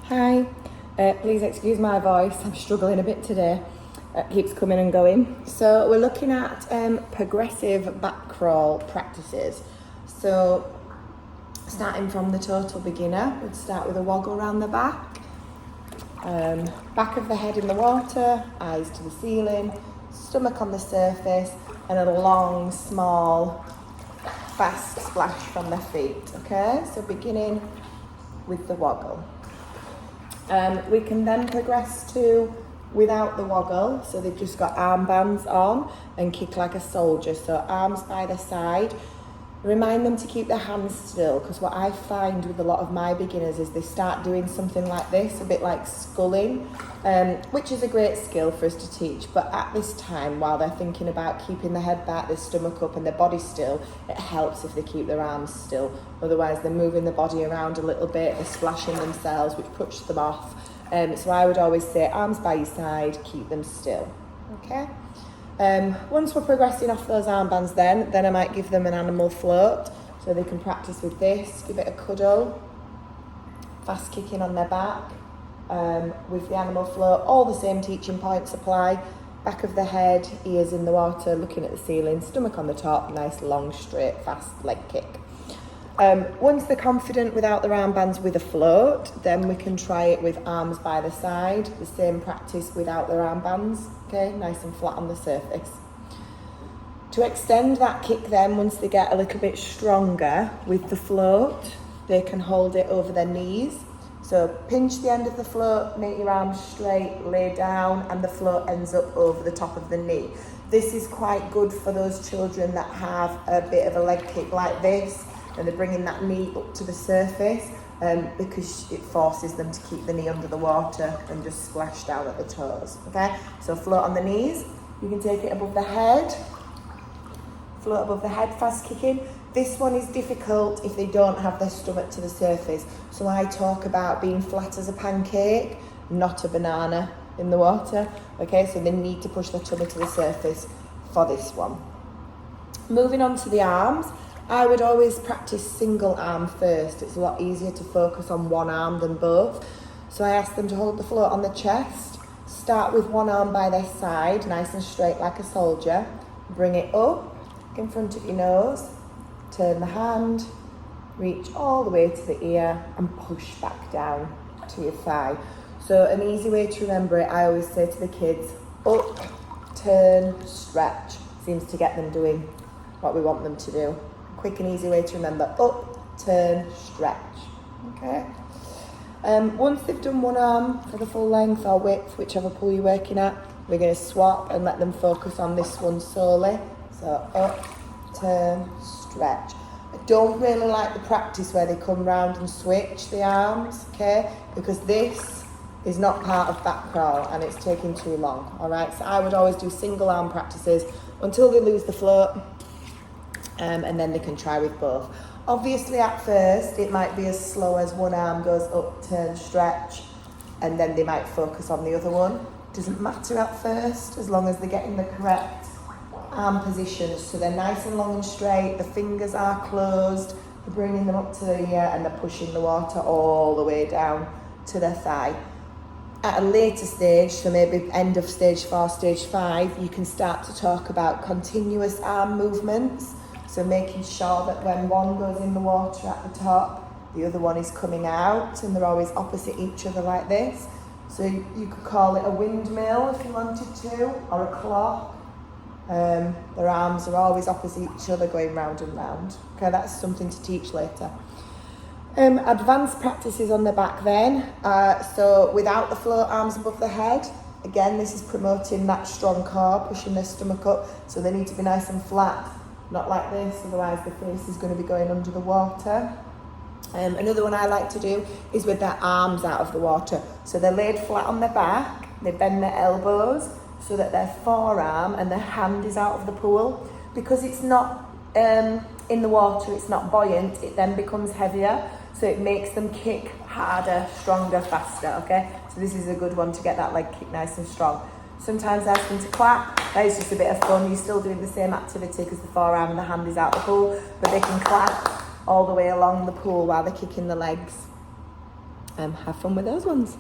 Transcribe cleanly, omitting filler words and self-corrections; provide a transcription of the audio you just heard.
Hi, please excuse my voice, I'm struggling a bit today. It keeps coming and going. So we're looking at progressive back crawl practices. So starting from the total beginner, we'd start with a woggle around the back. Back of the head in the water, eyes to the ceiling, stomach on the surface, and a long, small, fast splash from the feet. Okay, so beginning with the woggle. We can then progress to without the woggle, so they've just got armbands on and kick like a soldier, so arms by the side. Remind them to keep their hands still, because what I find with a lot of my beginners is they start doing something like this, a bit like sculling, which is a great skill for us to teach, but at this time, while they're thinking about keeping their head back, their stomach up and their body still, it helps if they keep their arms still. Otherwise they're moving the body around a little bit, they're splashing themselves, which puts them off. So I would always say arms by your side, keep them still. Okay. Once we're progressing off those armbands then I might give them an animal float, so they can practice with this, give it a cuddle, fast kicking on their back, with the animal float, all the same teaching points apply, back of the head, ears in the water, looking at the ceiling, stomach on the top, nice long straight fast leg kick. Once they're confident without their armbands with a float, then we can try it with arms by the side, the same practice without their armbands, okay, nice and flat on the surface. To extend that kick then, once they get a little bit stronger with the float, they can hold it over their knees. So pinch the end of the float, make your arms straight, lay down, and the float ends up over the top of the knee. This is quite good for those children that have a bit of a leg kick like this, and they're bringing that knee up to the surface because it forces them to keep the knee under the water and just splash down at the toes, okay? So float on the knees, you can take it above the head, float above the head, fast kicking. This one is difficult if they don't have their stomach to the surface. So I talk about being flat as a pancake, not a banana in the water, okay? So they need to push their tummy to the surface for this one. Moving on to the arms, I would always practice single arm first. It's a lot easier to focus on one arm than both. So I ask them to hold the float on the chest, start with one arm by their side, nice and straight like a soldier, bring it up in front of your nose, turn the hand, reach all the way to the ear and push back down to your thigh. So an easy way to remember it, I always say to the kids, up, turn, stretch. Seems to get them doing what we want them to do. Quick and easy way to remember, up, turn, stretch, okay? Once they've done one arm for the full length or width, whichever pull you're working at, we're going to swap and let them focus on this one solely. So up, turn, stretch. I don't really like the practice where they come round and switch the arms, okay? Because this is not part of back crawl and it's taking too long, all right? So I would always do single arm practices until they lose the float. And then they can try with both. Obviously at first it might be as slow as one arm goes up, turn, stretch, and then they might focus on the other one. Doesn't matter at first, as long as they're getting the correct arm positions, so they're nice and long and straight, the fingers are closed, they're bringing them up to the ear and they're pushing the water all the way down to their thigh. At a later stage, so maybe end of stage 4, stage 5, you can start to talk about continuous arm movements. So making sure that when one goes in the water at the top, the other one is coming out, and they're always opposite each other like this. So you could call it a windmill if you wanted to, or a clock. Their arms are always opposite each other going round and round. Okay, that's something to teach later. Advanced practices on the back then. So without the float, arms above the head. Again, this is promoting that strong core, pushing their stomach up, so they need to be nice and flat. Not like this, otherwise the face is going to be going under the water. Another one I like to do is with their arms out of the water. So they're laid flat on their back, they bend their elbows so that their forearm and their hand is out of the pool. Because it's not in the water, it's not buoyant, it then becomes heavier. So it makes them kick harder, stronger, faster, okay? So this is a good one to get that leg kick nice and strong. Sometimes I ask them to clap. That is just a bit of fun. You're still doing the same activity because the forearm and the hand is out the pool, but they can clap all the way along the pool while they're kicking the legs. have fun with those ones.